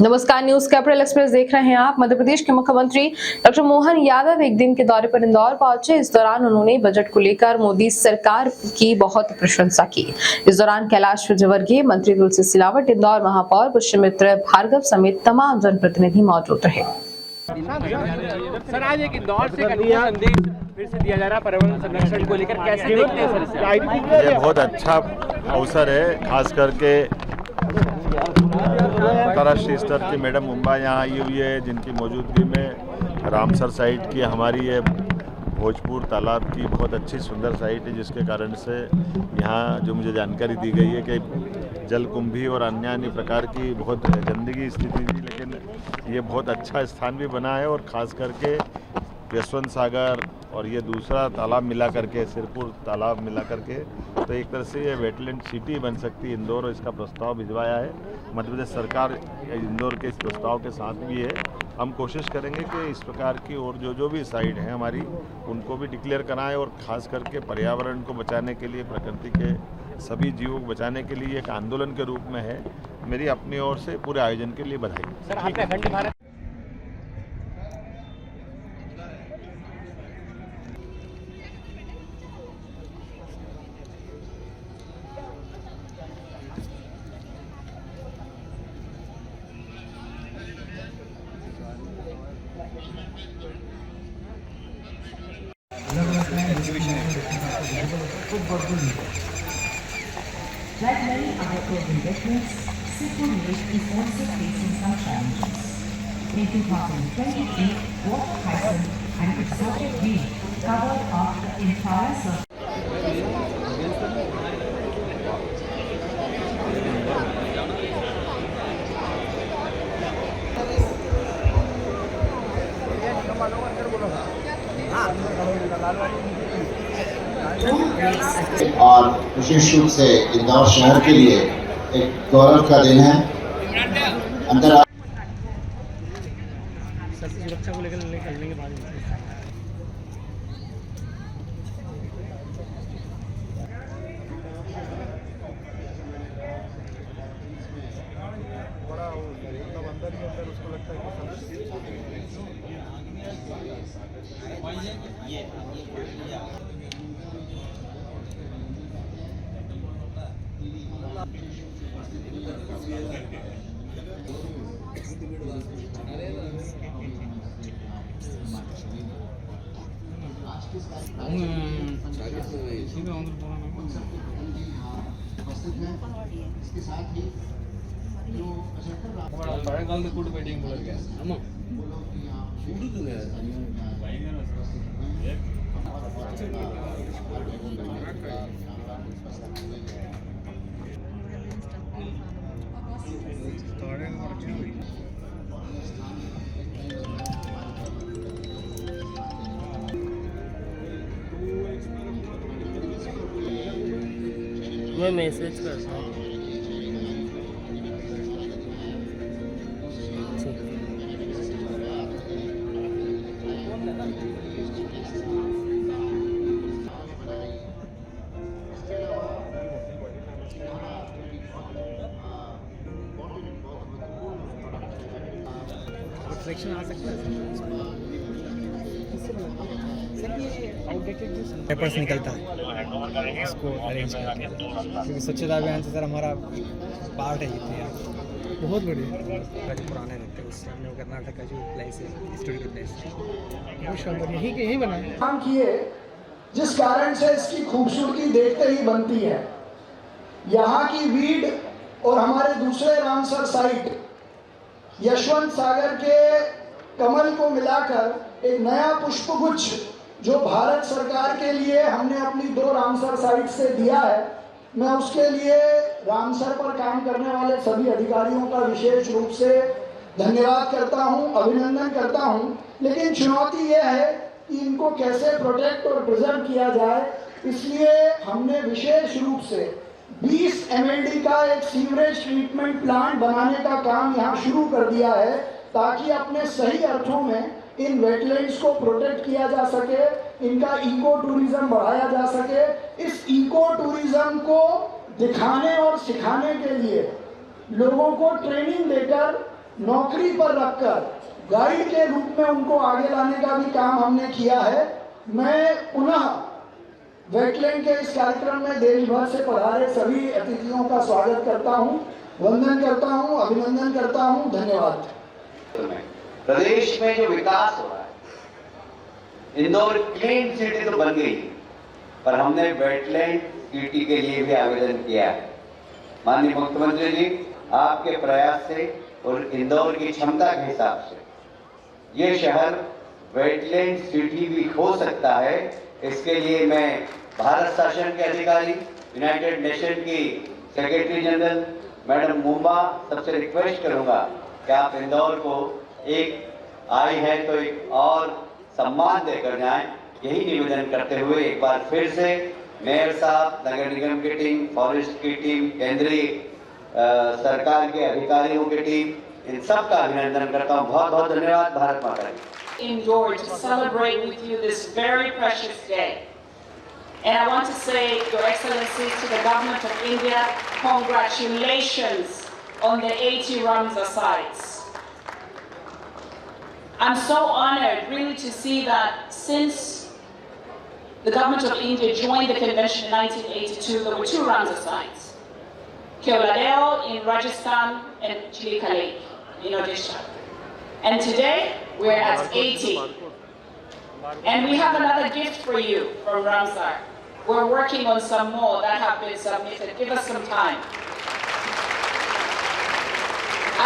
नमस्कार, news capital express देख रहे हैं आप। मध्य प्रदेश के मुख्यमंत्री डॉक्टर मोहन यादव एक दिन के दौरे पर इंदौर पहुंचे। इस दौरान उन्होंने बजट को लेकर मोदी सरकार की बहुत प्रशंसा की। इस दौरान कैलाश विजयवर्गीय, मंत्री तुलसी सिलावट, इंदौर महापौर पुष्यमित्र भार्गव समेत तमाम जनप्रतिनिधि मौजूद रहे। सर, आज एक इंदौर से संदेश फिर से दिया जा रहा पर्यावरण संरक्षण को लेकर, कैसे देखते हैं सर? ये बहुत अच्छा अवसर है, खास करके अंतर्राष्ट्रीय स्तर की मैडम मुंबई यहाँ आई हुई है, जिनकी मौजूदगी में रामसर साइट की हमारी ये भोजपुर तालाब की बहुत अच्छी सुंदर साइट है, जिसके कारण से यहाँ जो मुझे जानकारी दी गई है कि जलकुंभी और अन्य प्रकार की बहुत गंदगी स्थिति थी, लेकिन ये बहुत अच्छा स्थान भी बना है। और ख़ास करके यशवंत सागर और ये दूसरा तालाब मिला करके, सिरपुर तालाब मिला करके, तो एक तरह से ये वेटलैंड सिटी बन सकती है इंदौर, और इसका प्रस्ताव भिजवाया है। मध्य प्रदेश सरकार इंदौर के इस प्रस्ताव के साथ भी है। हम कोशिश करेंगे कि इस प्रकार की और जो भी साइट हैं हमारी, उनको भी डिक्लेयर कराएं, और ख़ास करके पर्यावरण को बचाने के लिए, प्रकृति के सभी जीवों को बचाने के लिए एक आंदोलन के रूप में है। मेरी अपनी ओर से पूरे आयोजन के लिए बधाई। सर, आपने अखंड Bharat Like many other urban districts, Sipur village is also facing some challenges. In 2023, water crisis and exotic weed covered up the entire surface. और विशेष रूप से इंदौर शहर के लिए एक गौरव का दिन है। सुरक्षा को लेकर निकलने के बाद इसके साथ ही जो मैं मैसेज करता हूँ। रिफ्लेक्शन आ सकता है पेपर्स निकलता है, इसको अरेंज करके, क्योंकि स्वच्छता अभियान से सर हमारा पार्ट है ये बहुत बढ़िया। पुराने रहते हैं उससे हमने कर्नाटक का जो प्लेस है, स्टूडियो प्लेस बहुत शानदार, यही बना है काम किए, जिस कारण से इसकी खूबसूरती देखते ही बनती है। यहाँ की वीड और हमारे दूसरे रामसर साइट यशवंत सागर के कमल को मिलाकर एक नया पुष्पगुच्छ जो भारत सरकार के लिए हमने अपनी 2 रामसर साइट से दिया है, मैं उसके लिए रामसर पर काम करने वाले सभी अधिकारियों का विशेष रूप से धन्यवाद करता हूं, अभिनंदन करता हूं। लेकिन चुनौती यह है कि इनको कैसे प्रोटेक्ट और प्रिजर्व किया जाए, इसलिए हमने विशेष रूप से 20 MLD का एक सीवरेज ट्रीटमेंट प्लांट बनाने का काम यहाँ शुरू कर दिया है, ताकि अपने सही अर्थों में इन वेटलैंड्स को प्रोटेक्ट किया जा सके, इनका इको टूरिज्म बढ़ाया जा सके। इस इको टूरिज्म को दिखाने और सिखाने के लिए लोगों को ट्रेनिंग देकर नौकरी पर रखकर गाइड के रूप में उनको आगे लाने का भी काम हमने किया है। मैं पुनः वेटलैंड के इस कार्यक्रम में देश भर से पधारे सभी अतिथियों का स्वागत करता हूं, वंदन करता हूं, अभिनंदन करता हूं। धन्यवाद। प्रदेश में जो विकास हो रहा है, इंदौर क्लीन सिटी तो बन गई, पर हमने वेटलैंड सिटी के लिए भी आवेदन किया है। माननीय मुख्यमंत्री जी, आपके प्रयास से और इंदौर की क्षमता के हिसाब से ये शहर वेटलैंड सिटी भी हो सकता है। इसके लिए मैं भारत शासन के अधिकारी, यूनाइटेड नेशन की सेक्रेटरी जनरल मैडम मुंबा सबसे रिक्वेस्ट करूंगा कि आप इंदौर को एक आई है तो एक और सम्मान देकर जाएं। यही निवेदन करते हुए एक बार फिर से मेयर साहब, नगर निगम की टीम, फॉरेस्ट की टीम, केंद्रीय सरकार के अधिकारियों की टीम, इन सब का अभिनंदन करता हूँ। बहुत बहुत धन्यवाद। भारत माता की। Indore to celebrate with you this very precious day. And I want to say, Your Excellencies, to the Government of India, congratulations on the 80 Ramsar sites. I'm so honored really to see that since the Government of India joined the convention in 1982, there were 2 Ramsar sites. Keoladeo in Rajasthan and Chilika Lake in Odisha. And today, we're at 80. And we have another gift for you from Ramsar. We're working on some more that have been submitted. Give us some time.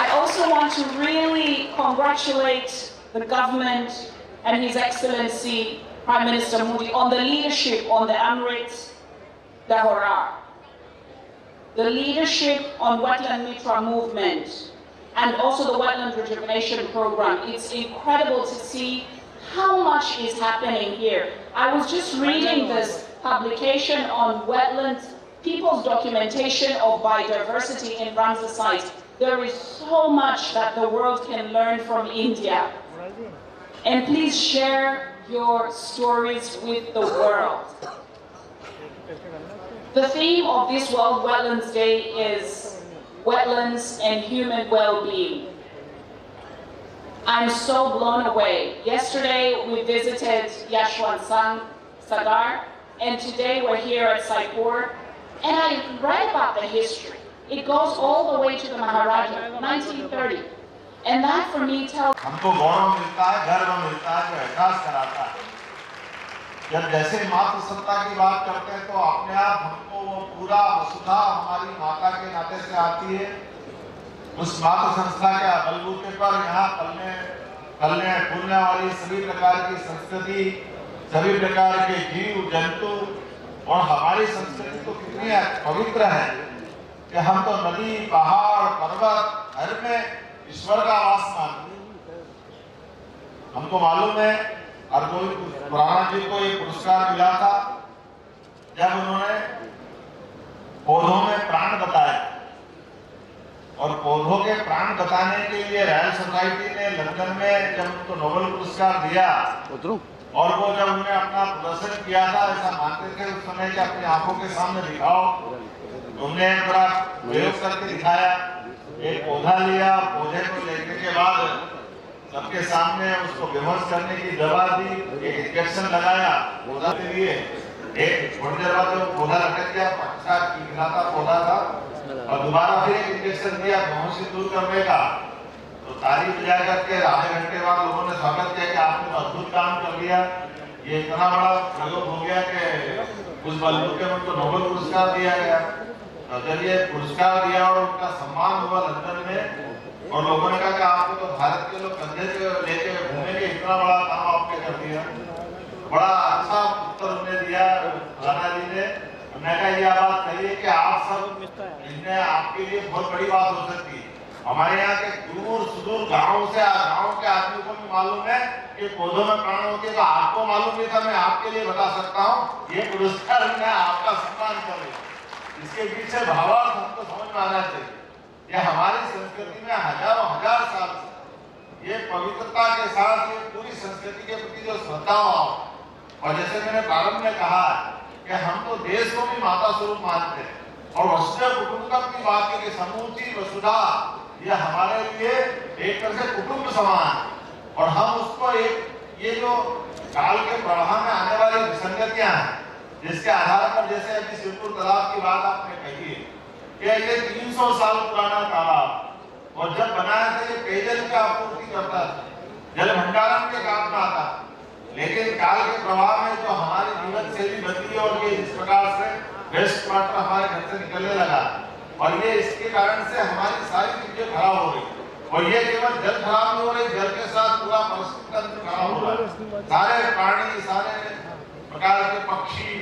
I also want to really congratulate the government and His Excellency Prime Minister Modi on the leadership on the Amrit Dahorar, the leadership on Wetland Mitra movement, and also the Wetland Rejuvenation Program. It's incredible to see how much is happening here. I was just reading this publication on wetlands, people's documentation of biodiversity in Ramsar sites. There is so much that the world can learn from India. And please share your stories with the world. The theme of this World Wetlands Day is wetlands and human well-being. I'm so blown away. Yesterday we visited Yashwant Sagar, and today we're here at Saipur, and I read about the history. It goes all the way to the Maharaja, 1930, and that for me tells. हमको गौरव मिलता है, गर्व मिलता है, जो एहसास कराता है। जब जैसे मातृ सत्ता की बात करते हैं तो अपने आप हमको वो पूरा वसुधा हमारी माता के नाते से आती है। उस मातृ संस्था के बलबूते पर यहाँ पलने फूलने वाली सभी प्रकार की संस्कृति, सभी प्रकार के जीव जंतु, और हमारी संस्कृति तो कितनी पवित्र है कि हम तो नदी, पहाड़, पर्वत हर में ईश्वर का वास मानते हैं। हमको मालूम है खुराना जी को एक पुरस्कार मिला था जब उन्होंने पौधों में प्राण बताया, और पौधों के प्राण बताने के लिए रॉयल सोसाइटी ने लंदन में जब उनको नोबेल पुरस्कार दिया, और वो जब उन्होंने अपना प्रदर्शन किया था, ऐसा मानते थे उस समय कि अपनी आंखों के सामने दिखाओ। उन्होंने बड़ा प्रयोग करके दिखाया। एक पौधा लिया, पौधे को लेने के बाद सबके सामने उसको बेहोश करने की दवा दी, एक इंजेक्शन लगाया पौधा के लिए। एक थोड़ी देर बाद जब पौधा लटक गया, 50 किलो पौधा था, और दोबारा फिर एक इंजेक्शन दिया बेहोशी दूर करने का। तो ताली बजा करके आधे घंटे बाद लोगों ने स्वागत किया कि आपने तो अद्भुत काम कर लिया, ये इतना बड़ा प्रयोग हो गया कि उस बलबूते में उनको नोबेल पुरस्कार दिया गया। तो जब ये पुरस्कार दिया और उनका सम्मान हुआ लंदन में, और लोगों ने कहा कि आपको तो भारत के लोग कंधे पे लेके घूमेंगे, इतना बड़ा काम आपने कर दिया। बड़ा अच्छा उत्तर उन्होंने दिया राणा जी ने। मैं कहा ये बात कही है कि आप सब इसमें आपके लिए बहुत बड़ी बात हो सकती है। हमारे यहाँ के दूर सुदूर गाँव के आदमी को भी मालूम है कि पौधों में प्राण होते, तो आपको मालूम नहीं था, मैं आपके लिए बता सकता हूँ। ये पुरस्कार मैं आपका सम्मान कर रही हूँ। इसके पीछे भावार्थ हमको समझ में आना चाहिए। ये हमारी संस्कृति में हजारों हजार साल से ये पवित्रता के साथ ये पूरी संस्कृति के प्रति जो श्रद्धा हो, और जैसे मैंने प्रारंभ में कहा कि हम तो देश को भी माता स्वरूप मानते हैं, और वसुधैव कुटुंबकम की बात है कि समूची वसुधा ये हमारे लिए एक तरह से कुटुंब समान, और हम उसको एक ये जो काल के प्रवाह में आने वाली विसंगतियां हैं, जिसके आधार पर जैसे अभी सिरपुर तालाब की बात आपने कही है कि ये 300 साल पुराना तालाब, और जब बनाया था ये पेयजल की आपूर्ति करता था, जल भंडारण के काम में आता, लेकिन काल के प्रवाह में जो हमारी जीवन शैली बदली और ये इस प्रकार से वेस्ट वाटर हमारे घर से निकलने लगा, और ये इसके कारण से हमारी सारी चीजें खराब हो गई। और ये केवल जल खराब नहीं हो रही, जल के साथ पूरा परिस्थिति तंत्र खराब हो रहा है। सारे प्राणी, सारे प्रकार के पक्षी,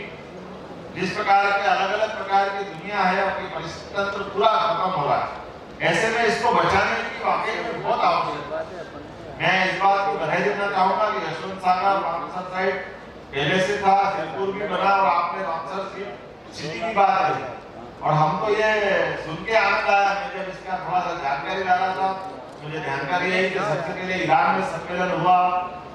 जिस प्रकार के अलग अलग प्रकार की दुनिया है, अपनी परिस्थिति तंत्र पूरा खत्म हो रहा है। ऐसे में इसको बचाने की वाकई में बहुत आवश्यकता है। मैं इस बात को बधाई देना चाहूंगा कि यशवंत सागर रामसर साइड पहले से था, सिरपुर भी बना, और आपने रामसर सिटी की बात करी, और हमको ये सुन के आनंद आया। मैं जब इसका थोड़ा सा जानकारी ला रहा था, मुझे जानकारी आई कि सबसे पहले ईरान में सम्मेलन हुआ,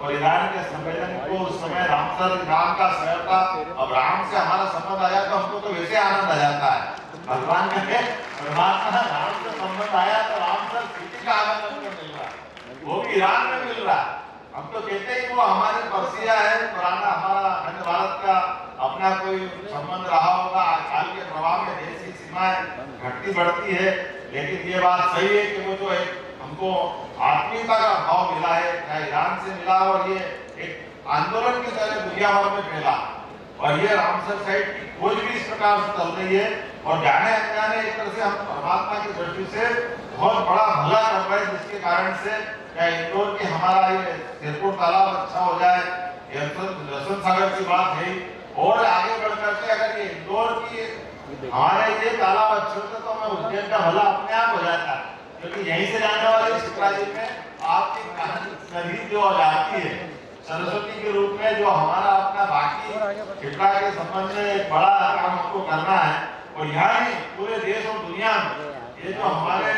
और ईरान के सम्मेलन को उस समय रामसर ईरान का शहर था। अब राम से हमारा संबंध आया तो हमको तो वैसे आनंद आ जाता है, भगवान के परमात्मा राम से संबंध आया तो रामसर सिटी का आनंद हमको मिल रहा, वो भी ईरान में मिल रहा। हम तो कहते ही वो हमारे परसिया है, पुराना हमारा अखंड भारत का अपना कोई संबंध रहा होगा। आजकल के प्रभाव में देश की सीमाएं घटती बढ़ती है, लेकिन ये बात सही है कि वो जो एक हमको आत्मीयता का भाव मिला है, चाहे ईरान से मिला, और ये एक आंदोलन की तरह दुनिया भर में फैला, और ये रामसर साइट की खोज भी इस प्रकार से चल रही है, और जाने अनजाने एक तरह से हम परमात्मा की दृष्टि से बहुत बड़ा भला कर रहे हैं, जिसके कारण से क्या इंदौर की हमारा ये सिरपुर तालाब अच्छा हो जाए, यशवंत सागर की बात है, और आगे बढ़ करके अगर ये इंदौर की हमारे ये तालाब अच्छे होते तो हमें उज्जैन का भला अपने आप हो जाता, क्योंकि यहीं से जाने वाली शिप्रा जी में आपकी नदी जो जाती है सरस्वती के रूप में, जो हमारा अपना बाकी शिप्रा के संबंध में एक बड़ा काम हमको करना है, और यहाँ ही पूरे देश और दुनिया में ये जो हमारे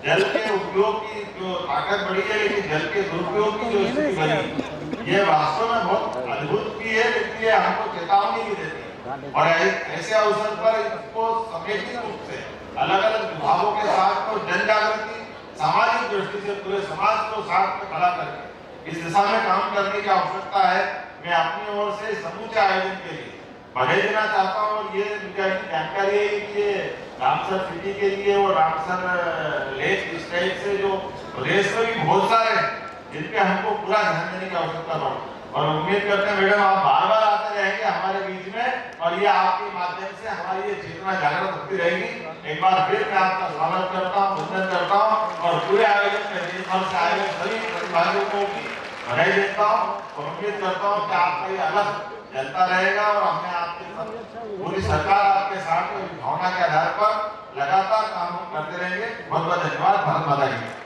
जल के उपयोग की जो ताकत बढ़ी है, लेकिन जल के दुरुपयोग की जो स्थिति बनी, ये वास्तव में बहुत अद्भुत भी है, लेकिन ये हमको चेतावनी भी देती है। और ऐसे अवसर पर इसको समेकित रूप से अलग अलग विभागों के साथ तो जन जागृति सामाजिक दृष्टि से पूरे समाज को साथ में खड़ा करके इस दिशा में काम करने की आवश्यकता है। मैं अपनी ओर से समूचे आयोजन के लिए बधाई देना चाहता हूँ, और ये मुझे जानकारी है कि ये रामसर सिटी के लिए और रामसर लेक इस टाइप से जो प्रदेश में भी बहुत सारे हैं जिन पे हमको पूरा ध्यान देने की आवश्यकता पड़े, और उम्मीद करते हैं मैडम आप बार बार आते रहेंगे हमारे बीच में, और ये आपके माध्यम से हमारी ये चेतना जागृत होती रहेगी। एक बार फिर मैं आपका स्वागत करता हूँ, वंदन करता हूँ, और पूरे आयोजन में देश भर से आए हुए सभी प्रतिभागियों को भी बधाई देता हूँ, और उम्मीद करता हूँ कि आपका ये अलग चलता रहेगा, और हमें आपके पूरी सरकार आपके साथ भावना के आधार पर लगातार काम करते रहेंगे। बहुत बहुत धन्यवाद। भारत माता की